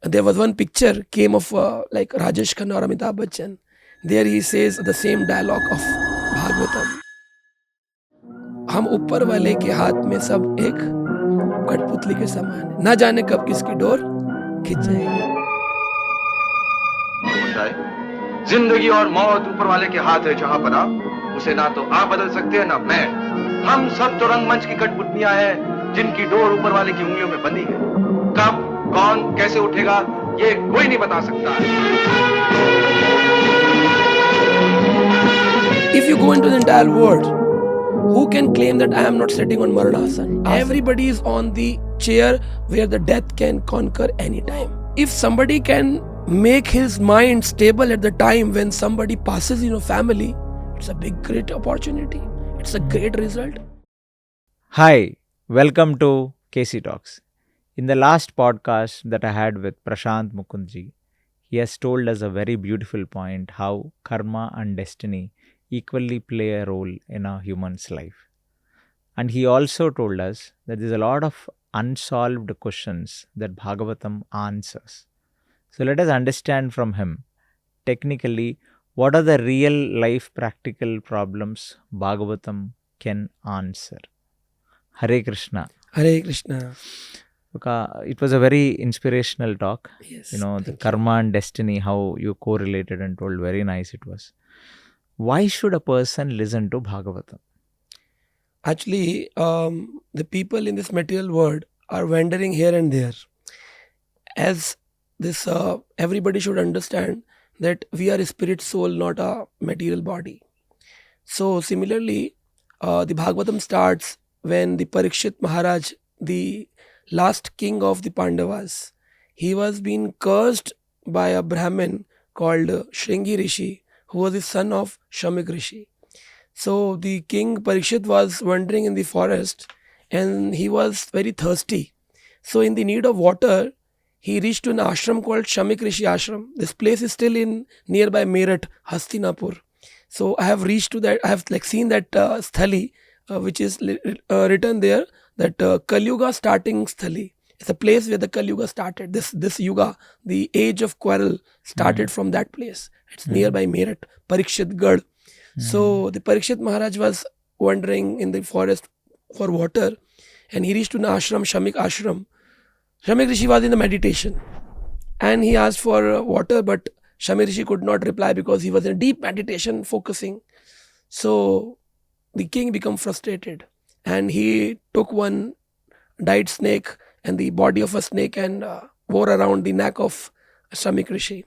there was one picture came of like Rajesh Khanna or Amitabh Bachchan. There he says the same dialogue of Bhagavatam. हम ऊपर वाले के हाथ में सब एक कठपुतली के समान है, ना जाने कब किसकी डोर खिंच जाएगी। जिंदगी और मौत ऊपर वाले के हाथ है जहां पर उसे ना तो आप बदल सकते हैं ना मैं। हम सब तो रंगमंच की कठपुतलियां हैं जिनकी डोर ऊपर वाले की उंगलियों में बंधी है। कब कौन कैसे उठेगा ये कोई नहीं बता सकता। If you go into the entire world, who can claim that I am not sitting on Maranasana? Everybody is on the chair where the death can conquer anytime. If somebody can make his mind stable at the time when somebody passes in your family, it's a big, great opportunity. It's a great result. Hi, welcome to KC Talks. In the last podcast that I had with Prashant Mukundji, he has told us a very beautiful point how karma and destiny equally play a role in a human's life. And he also told us that there's a lot of unsolved questions that Bhagavatam answers. So let us understand from him, technically, what are the real life practical problems Bhagavatam can answer. Hare Krishna. Hare Krishna. It was a very inspirational talk. Yes. The karma and destiny, how you correlated and told, very nice it was. Why should a person listen to Bhagavatam? Actually, the people in this material world are wandering here and there. As this, everybody should understand that we are a spirit soul, not a material body. So similarly, the Bhagavatam starts when the Parikshit Maharaj, the last king of the Pandavas, he was being cursed by a Brahmin called Shringi Rishi, who was the son of Shamik Rishi. So the king Parikshit was wandering in the forest and he was very thirsty. So in the need of water, he reached to an ashram called Shamik Rishi Ashram. This place is still in nearby Meerut, Hastinapur. So I have reached to that, I have seen that sthali, which is written there, that Kali Yuga starting sthali. It's a place where the Kali Yuga started. This Yuga, the age of quarrel, started from that place. It's nearby Meerut, Parikshit Gad. So the Parikshit Maharaj was wandering in the forest for water and he reached to an ashram, Shamik Ashram. Shamik Rishi was in the meditation and he asked for water, but Shamik Rishi could not reply because he was in deep meditation focusing. So the king became frustrated and he took one dyed snake and the body of a snake and wore around the neck of Shamik Rishi.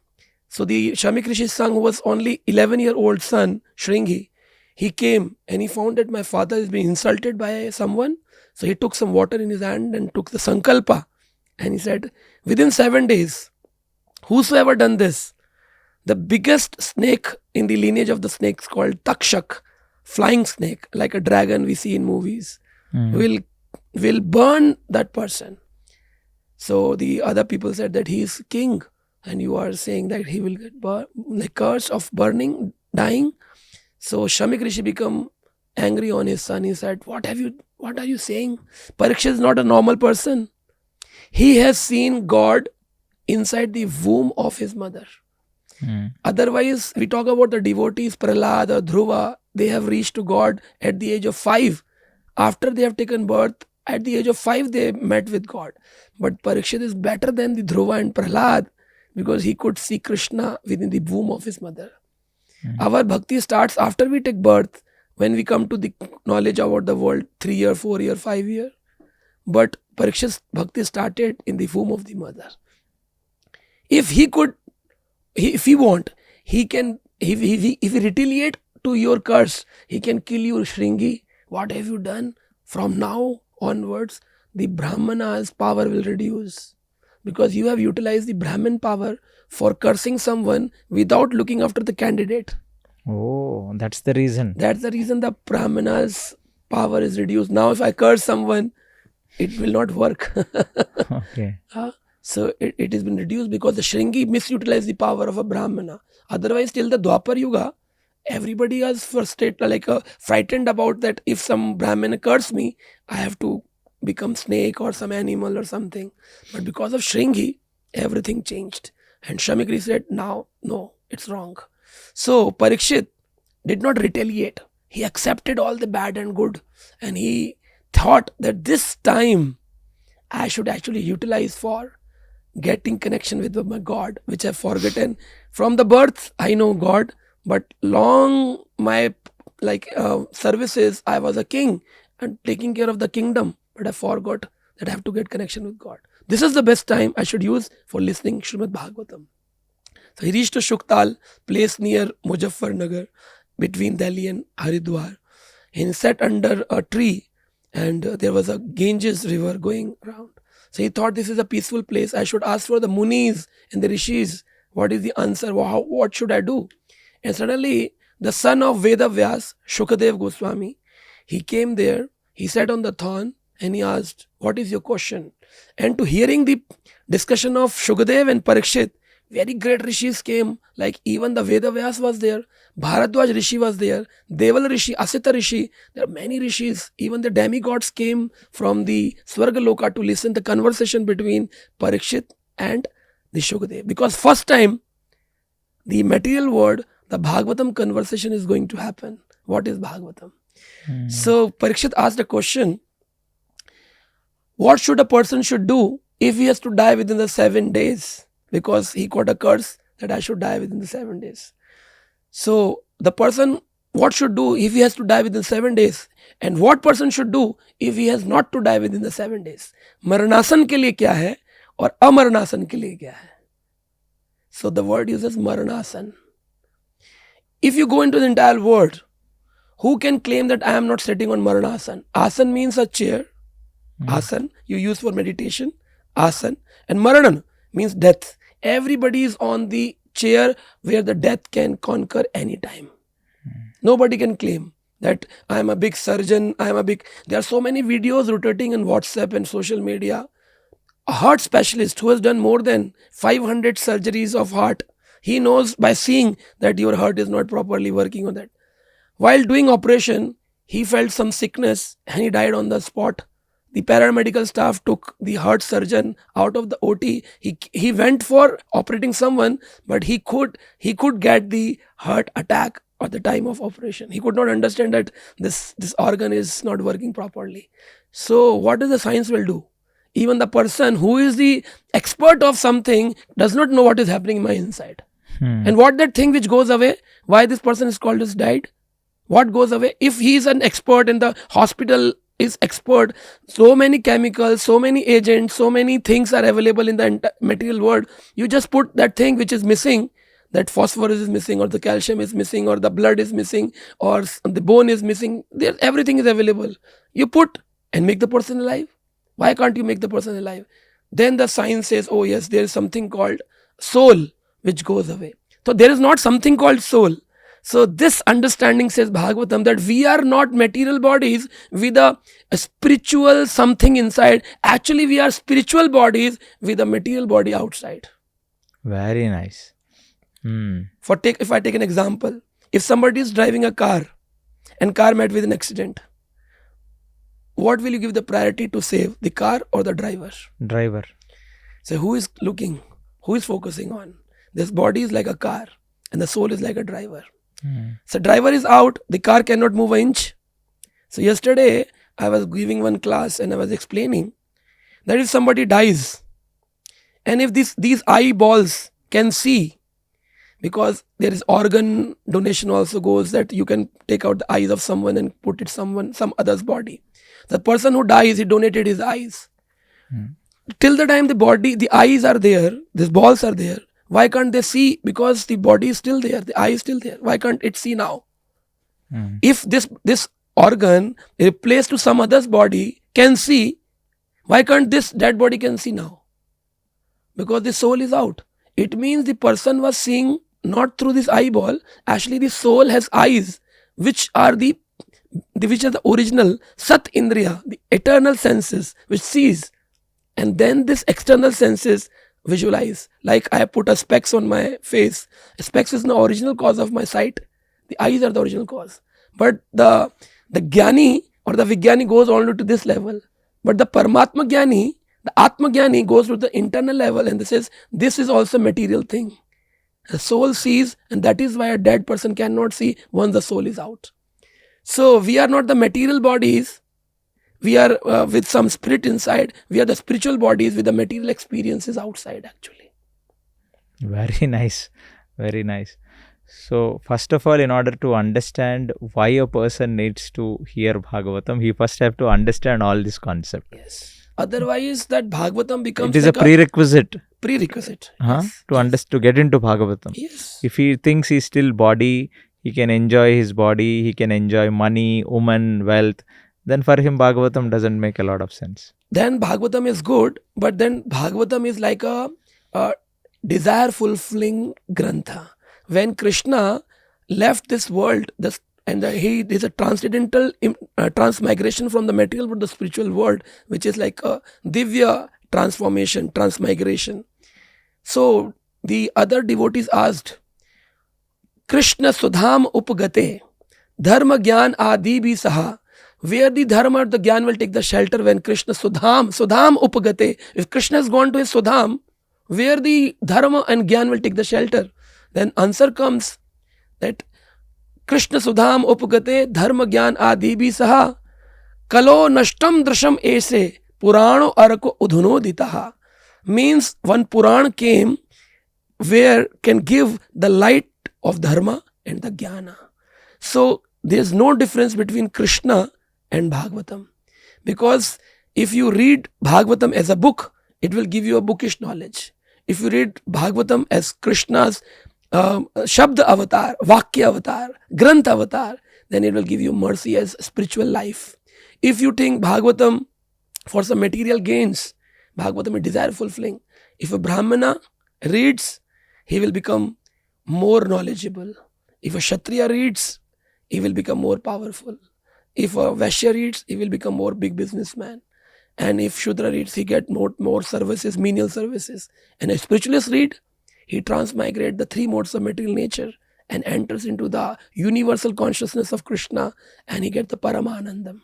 So the Shamik Rishi's son, who was only 11-year-old son, Shringi, he came and he found that my father is being insulted by someone. So he took some water in his hand and took the sankalpa. And he said, within 7 days, whosoever done this, the biggest snake in the lineage of the snakes called Takshak, flying snake, like a dragon we see in movies, will burn that person. So the other people said that he is king. And you are saying that he will get the curse of burning, dying. So Shamik Rishi become angry on his son. He said, what are you saying? Parikshit is not a normal person. He has seen God inside the womb of his mother. Otherwise, we talk about the devotees, Prahlad or Dhruva, they have reached to God at the age of 5. After they have taken birth, at the age of 5, they met with God. But Parikshit is better than the Dhruva and Prahlad, because he could see Krishna within the womb of his mother. Our bhakti starts after we take birth, when we come to the knowledge about the world, 3 year, 4 year, 5 year. But Parikshit's bhakti started in the womb of the mother. If he can, if he retaliate to your curse, he can kill you, Shringi. What have you done? From now onwards, the Brahmana's power will reduce. Because you have utilized the Brahmin power for cursing someone without looking after the candidate. Oh, that's the reason. That's the reason the Brahmana's power is reduced. Now if I curse someone, it will not work. Okay. So it has been reduced because the Shringi misutilized the power of a Brahmana. Otherwise, till the Dwapar Yuga, everybody was frightened about that if some Brahmana curse me, I have to become snake or some animal or something. But because of Shringi, Everything changed. And Shamikri said, now, no, it's wrong. So Parikshit did not retaliate. He accepted all the bad and good. And he thought that this time I should actually utilize for getting connection with my God, which I've forgotten. From the birth, I know God, but long my services, I was a king and taking care of the kingdom, but I forgot that I have to get connection with God. This is the best time I should use for listening Srimad Bhagavatam. So he reached to Shuktal, place near Muzaffarnagar, between Delhi and Haridwar. He sat under a tree, and there was a Ganges river going around. So he thought, this is a peaceful place. I should ask for the Munis and the Rishis. What is the answer? What should I do? And suddenly, the son of Veda Vyas, Shukadev Goswami, he came there. He sat on the thorn and he asked, what is your question? And to hearing the discussion of Shukadev and Parikshit, very great rishis came, like even the Veda Vyas was there, Bharadwaj Rishi was there, Deval Rishi, Asita Rishi. There are many rishis. Even the demigods came from the Swarga Loka to listen the conversation between Parikshit and the Shukadev. Because first time, the material world, the Bhagavatam conversation is going to happen. What is Bhagavatam? So Parikshit asked a question, what should a person should do if he has to die within the 7 days? Because he got a curse that I should die within the 7 days. So the person, what should do if he has to die within 7 days? And what person should do if he has not to die within the 7 days? Maranasan ke liye kya hai aur amaranasan ke liye kya hai? So the word uses maranasan. If you go into the entire world, who can claim that I am not sitting on maranasan? Asan means a chair. Asan you use for meditation. Asan. And maranan means death. Everybody is on the chair where the death can conquer anytime. Nobody can claim that I am a big surgeon. There are so many videos rotating on WhatsApp and social media. A heart specialist who has done more than 500 surgeries of heart, he knows by seeing that your heart is not properly working on that. While doing operation, he felt some sickness and he died on the spot. The paramedical staff took the heart surgeon out of the OT. He went for operating someone, but he could get the heart attack at the time of operation. He could not understand that this organ is not working properly. So what does the science will do? Even the person who is the expert of something does not know what is happening in my inside. And what that thing which goes away, why this person is called as died? What goes away? If he is an expert in the hospital is expert, so many chemicals, so many agents, so many things are available in the material world. You just put that thing which is missing, that phosphorus is missing, or the calcium is missing, or the blood is missing, or the bone is missing. There, everything is available. You put and make the person alive. Why can't you make the person alive? Then the science says, oh yes, there is something called soul which goes away. So there is not something called soul. So this understanding, says Bhagavatam, that we are not material bodies with a spiritual something inside. Actually, we are spiritual bodies with a material body outside. Very nice. If I take an example, if somebody is driving a car and car met with an accident, what will you give the priority to save, the car or the driver? Driver. So who is looking? Who is focusing on? This body is like a car and the soul is like a driver. So driver is out, the car cannot move an inch. So yesterday I was giving one class and I was explaining that if somebody dies and if these eyeballs can see, because there is organ donation also goes, that you can take out the eyes of someone and put it some other's body. The person who dies, he donated his eyes. Till the time the eyes are there, these balls are there, why can't they see? Because the body is still there, the eye is still there. Why can't it see now? If this organ replaced to some other's body can see, why can't this dead body can see now? Because the soul is out. It means the person was seeing not through this eyeball. Actually, the soul has eyes, which are the original Sat Indriya, the eternal senses, which sees. And then this external senses visualize. Like I put a specs on my face. Specs is the original cause of my sight. The eyes are the original cause. But the Jnani or the Vijnani goes only to this level. But the Paramatma Jnani, The Atma Jnani goes to the internal level and says, this is also a material thing. The soul sees, and that is why a dead person cannot see once the soul is out. So we are not the material bodies. We are with some spirit inside. We are the spiritual bodies with the material experiences outside, actually. Very nice. Very nice. So, first of all, in order to understand why a person needs to hear Bhagavatam, he first have to understand all this concept. Yes. Otherwise, that Bhagavatam becomes It is like a prerequisite prerequisite. yes. To get into Bhagavatam. Yes. If he thinks he's still body, he can enjoy his body, he can enjoy money, woman, wealth, then for him Bhagavatam doesn't make a lot of sense. Then Bhagavatam is good, but then Bhagavatam is like a desire fulfilling grantha. When Krishna left this world, he is a transcendental transmigration from the material to the spiritual world, which is like a divya transformation, transmigration. So the other devotees asked, Krishna Sudham Upagate, Dharma Gyan Adi Bhi Saha. Where the Dharma or the Gyan will take the shelter when Krishna Sudham Upagate. If Krishna has gone to his Sudham, where the Dharma and Gyan will take the shelter? Then answer comes that Krishna Sudham Upagate Dharma Gyan Adi Bhi Saha Kalo Nashtam Drasham Ese Purano Arako Udhuno Ditaha. Means one Puran came where can give the light of Dharma and the Jnana. So there is no difference between Krishna and Bhagavatam. Because if you read Bhagavatam as a book, it will give you a bookish knowledge. If you read Bhagavatam as Krishna's Shabda avatar, Vakya avatar, Granth avatar, then it will give you mercy as spiritual life. If you think Bhagavatam for some material gains, Bhagavatam is desire fulfilling. If a Brahmana reads, he will become more knowledgeable. If a Kshatriya reads, he will become more powerful. If a Vaishya reads, he will become more big businessman. And if Shudra reads, he get more services, menial services. And a spiritualist read, he transmigrate the three modes of material nature and enters into the universal consciousness of Krishna, and he gets the Paramanandam.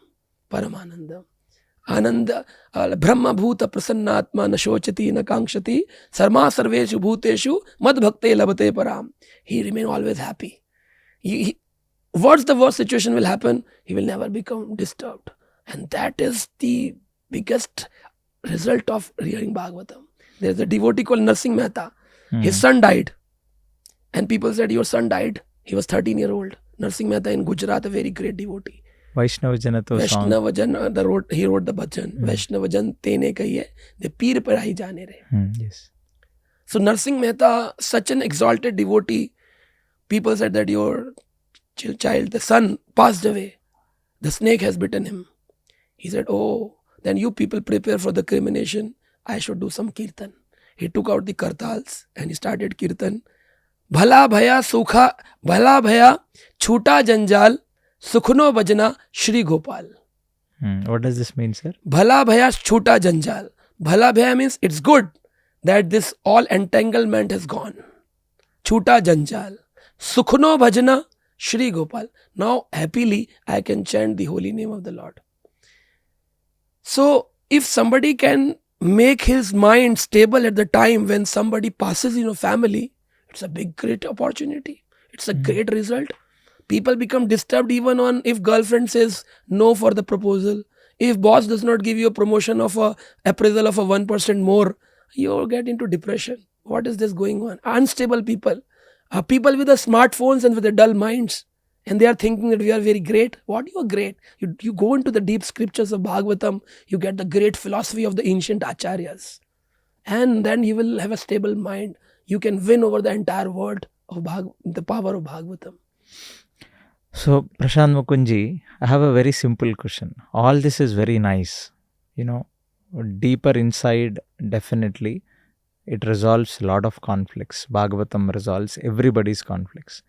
Ananda, Brahma Bhuta Prasannatma Nashochati Nakangshati Sarma Sarveshu Bhuteshu Mad Bhakte Labate Param. He remain always happy. What's the worst situation will happen? He will never become disturbed. And that is the biggest result of hearing Bhagavatam. There's a devotee called Narsingh Mehta. His son died. And people said, your son died. He was 13-year-old. Narsingh Mehta in Gujarat, a very great devotee. Vaishnava Janato song. Vaishnava Jan, he wrote the bhajan. Vaishnava Jan tene kahiye, the peer par hi jane re. Yes. So Narsingh Mehta, such an exalted devotee, people said that your child, the son, passed away. The snake has bitten him. He said, oh, then you people prepare for the cremation. I should do some kirtan. He took out the kartals and he started kirtan. Bhala bhaya sukha, bhala bhaya chuta janjal, sukhno bajna Shri Gopal. What does this mean, sir? Bhala bhaya chuta janjal. Bhala bhaya means it's good that this all entanglement has gone. Chuta janjal. Sukhno bhajna Shri Gopal. Now happily I can chant the holy name of the Lord. So if somebody can make his mind stable at the time when somebody passes in a family, it's a big, great opportunity. It's a great result. People become disturbed even on if girlfriend says no for the proposal. If boss does not give you a promotion of a appraisal of a 1% more, you get into depression. What is this going on? Unstable people. People with the smartphones and with the dull minds. And they are thinking that we are very great. What you are great? You go into the deep scriptures of Bhagavatam, you get the great philosophy of the ancient acharyas. And then you will have a stable mind. You can win over the entire world of the power of Bhagavatam. So, Prashant Mukundji, I have a very simple question. All this is very nice. Deeper inside, definitely, it resolves a lot of conflicts. Bhagavatam resolves everybody's conflicts.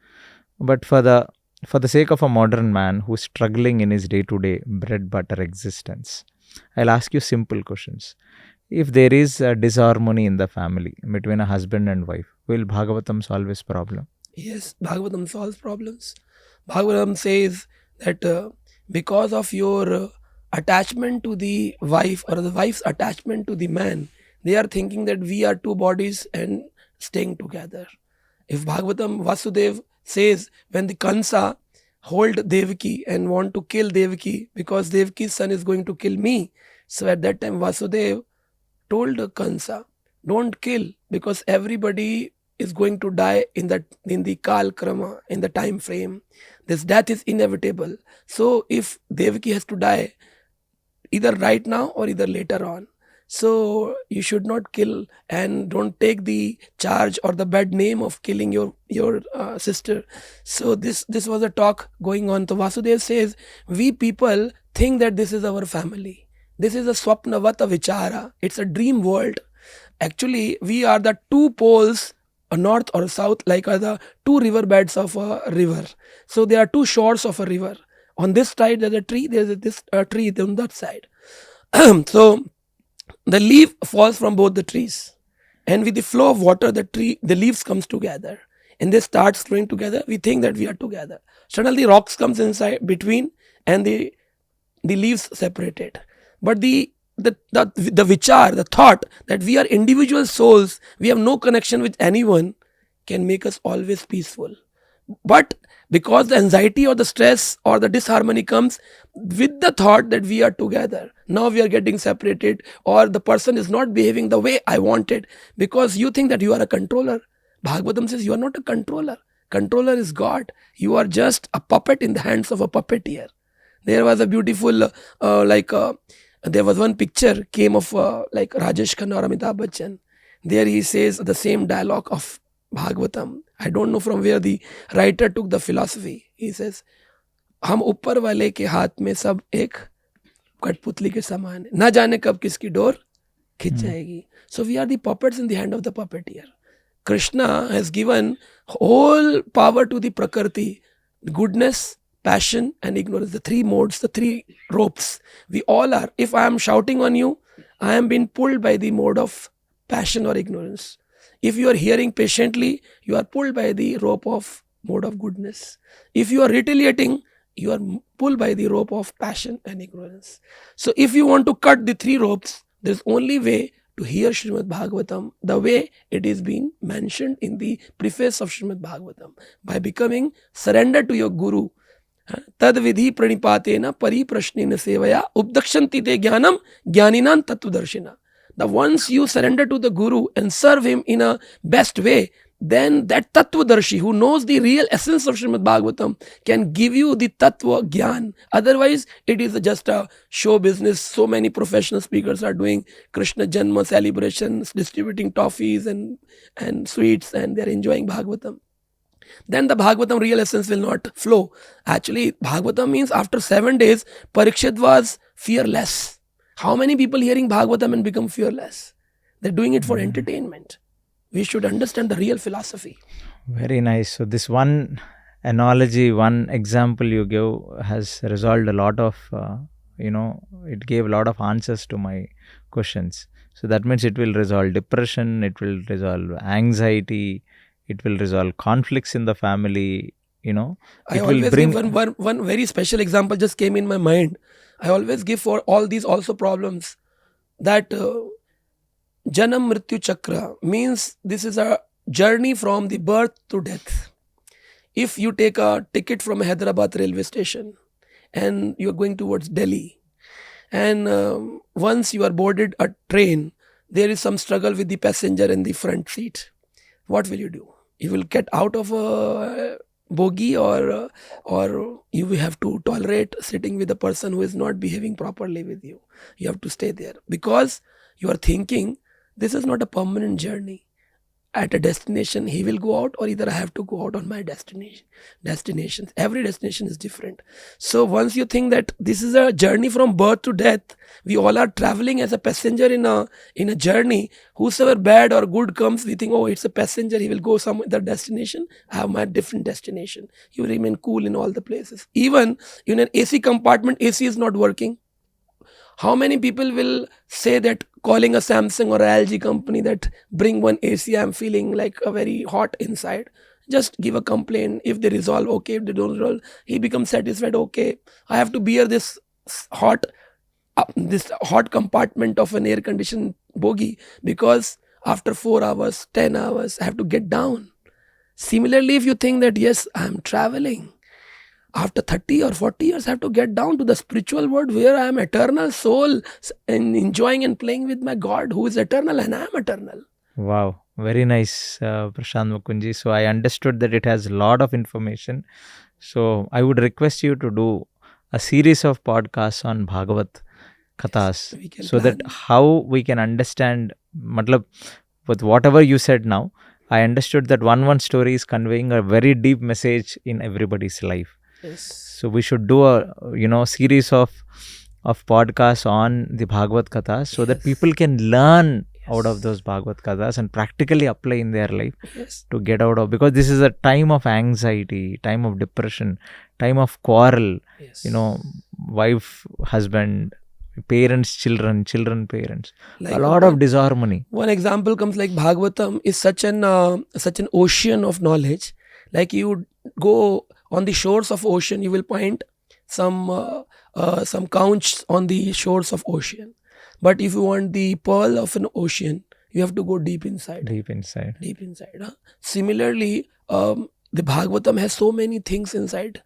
But for the sake of a modern man who's struggling in his day-to-day bread butter existence, I'll ask you simple questions. If there is a disharmony in the family between a husband and wife, will Bhagavatam solve his problem? Yes, Bhagavatam solves problems. Bhagavatam says that because of your attachment to the wife or the wife's attachment to the man, they are thinking that we are two bodies and staying together. If Bhagavatam Vasudev says when the Kansa hold Devaki and want to kill Devaki because Devaki's son is going to kill me, so at that time Vasudev told Kansa, don't kill because everybody is going to die in the Kal Krama, in the time frame. This death is inevitable. So if Devaki has to die, either right now or either later on. So you should not kill and don't take the charge or the bad name of killing your sister. So this was a talk going on. So Vasudev says, we people think that this is our family. This is a swapnavata vichara. It's a dream world. Actually, we are the two poles, north or south, like are the two river beds of a river. So there are two shores of a river. On this side there's a tree, there's this tree on that side. So the leaf falls from both the trees, and with the flow of water, the leaves comes together, and they start flowing together. We think that we are together. Suddenly, rocks comes inside between, and the leaves separated. But the vichar, the thought that we are individual souls, we have no connection with anyone, can make us always peaceful. But because the anxiety or the stress or the disharmony comes with the thought that we are together, now we are getting separated, or the person is not behaving the way I wanted, because you think that you are a controller. Bhagavatam says you are not a controller. Controller is God. You are just a puppet in the hands of a puppeteer. There was a beautiful there was one picture came of like Rajesh Khanna or Amitabh Bachchan. There he says the same dialogue of Bhagavatam. I don't know from where the writer took the philosophy. He says, हम ऊपर वाले के हाथ में सब एक कठपुतली के समान है, ना जाने कब किसकी डोर खिंच जाएगी. So we are the puppets in the hand of the puppeteer. Krishna has given whole power to the Prakriti, goodness, passion and ignorance, the three modes, the three ropes. We all are. If I am shouting on you, I am being pulled by the mode of passion or ignorance. If you are hearing patiently, you are pulled by the rope of mode of goodness. If you are retaliating, you are pulled by the rope of passion and ignorance. So if you want to cut the three ropes, there is only way to hear Srimad Bhagavatam the way it is being mentioned in the preface of Srimad Bhagavatam, by becoming surrendered to your Guru. Tad vidhi pranipatena pari prashnena sevaya updakshanti te jnanam jnaninan tattvadarshina. The once you surrender to the Guru and serve him in a best way, then that Tattvadarshi who knows the real essence of Srimad Bhagavatam can give you the Tattva Gyan. Otherwise, it is just a show business. So many professional speakers are doing Krishna Janma celebrations, distributing toffees and sweets, and they are enjoying Bhagavatam. Then the Bhagavatam real essence will not flow. Actually, Bhagavatam means after 7 days, Parikshit was fearless. How many people hearing Bhagavatam and become fearless? They're doing it for entertainment. We should understand the real philosophy. Very nice. So this one analogy, one example you give has resolved a lot of, it gave a lot of answers to my questions. So that means it will resolve depression, it will resolve anxiety, it will resolve conflicts in the family, I always give one very special example just came in my mind. I always give for all these also problems that Janam Mrityu Chakra means this is a journey from the birth to death. If you take a ticket from Hyderabad railway station and you are going towards Delhi, and once you are boarded a train, there is some struggle with the passenger in the front seat. What will you do? You will get out of a bogie, or you will have to tolerate sitting with a person who is not behaving properly with you. You have to stay there because you are thinking this is not a permanent journey. At a destination, he will go out, or either I have to go out on my destinations. Every destination is different. So once you think that this is a journey from birth to death, we all are traveling as a passenger in a journey. Whosoever bad or good comes, we think, oh, it's a passenger, he will go some other destination. I have my different destination. You remain cool in all the places. Even in an AC compartment, AC is not working. How many people will say that calling a Samsung or a LG company that bring one AC, I'm feeling like a very hot inside. Just give a complaint. If they resolve, okay. If they don't resolve, he becomes satisfied, okay. I have to bear this hot this hot compartment of an air conditioned bogie, because after 4 hours, 10 hours, I have to get down. Similarly, if you think that yes, I am traveling, after 30 or 40 years, I have to get down to the spiritual world where I am eternal soul and enjoying and playing with my God who is eternal and I am eternal. Wow, very nice, Prashant Mukundji. So I understood that it has a lot of information. So I would request you to do a series of podcasts on Bhagavat Kathas, We can so that plan. how we can understand, matlab, with whatever you said now, I understood that one story is conveying a very deep message in everybody's life. Yes. So we should do a series of podcasts on the Bhagavad Kathas, so that Yes. people can learn out of those Bhagavad Kathas and practically apply in their life Yes. to get out of, because this is a time of anxiety, time of depression, time of quarrel, Yes. wife, husband, parents, children, parents, Like a lot of disharmony. one example comes like Bhagavatam is such an ocean of knowledge. Like you go on the shores of ocean, you will find some conchs on the shores of ocean. But if you want the pearl of an ocean, you have to go deep inside. Deep inside. Deep inside. Similarly, the Bhagavatam has so many things inside.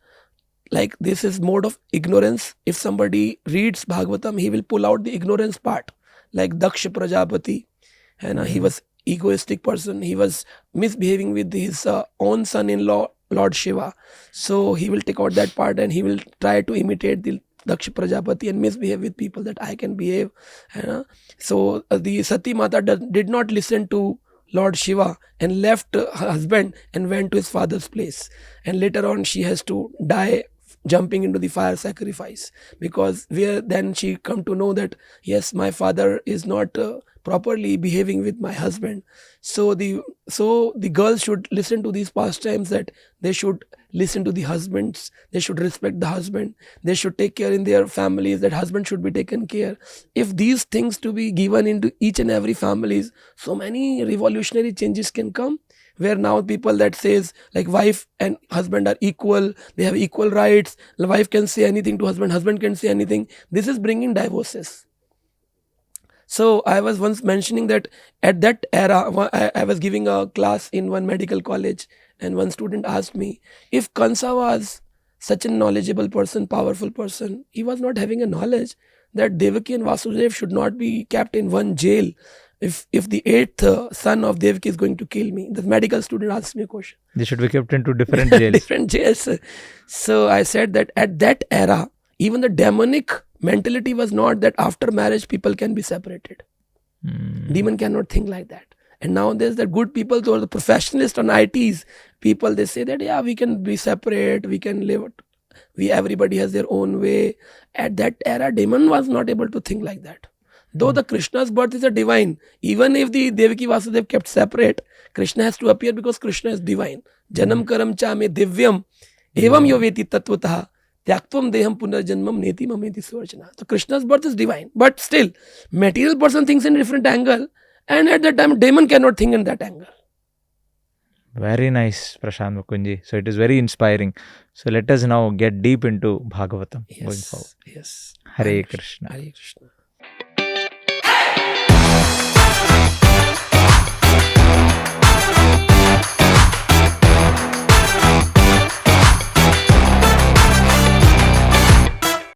Like this is mode of ignorance. If somebody reads Bhagavatam, he will pull out the ignorance part. Like Daksha Prajapati, and he was egoistic person. He was misbehaving with his own son-in-law, Lord Shiva. So he will take out that part and he will try to imitate the Daksha Prajapati and misbehave with people that I can behave. So the Sati Mata did not listen to Lord Shiva and left her husband and went to his father's place. And later on she has to die jumping into the fire sacrifice, because where then she come to know that yes, my father is not properly behaving with my husband. So the girls should listen to these pastimes, that they should listen to the husbands, they should respect the husband, they should take care in their families, that husband should be taken care. If these things to be given into each and every families, so many revolutionary changes can come, where now people that says like wife and husband are equal, they have equal rights, the wife can say anything to husband, husband can say anything. This is bringing divorces. So I was once mentioning that at that era, I was giving a class in one medical college, and one student asked me, if Kansa was such a knowledgeable person, powerful person, he was not having a knowledge that Devaki and Vasudev should not be kept in one jail. If the eighth son of Devaki is going to kill me, the medical student asked me a question. They should be kept into different jails. Different jails. So I said that at that era, even the demonic mentality was not that after marriage people can be separated. Demon cannot think like that. And now there's the good people, so the professionalists on ITs, people, they say that yeah, we can be separate, we can live, everybody has their own way. At that era, demon was not able to think like that. Though the Krishna's birth is a divine, even if the Devaki Vasudev kept separate, Krishna has to appear because Krishna is divine. Janam karam cha me divyam evam yoveti tattvataha tyaktvam deham punarjanmam neti mameti swarjana. So Krishna's birth is divine, but still material person thinks in a different angle, and at that time demon cannot think in that angle. Very nice, Prashant Mukundji. So it is very inspiring. So let us now get deep into Bhagavatam going forward. Yes. Hare Krishna. Hare Krishna.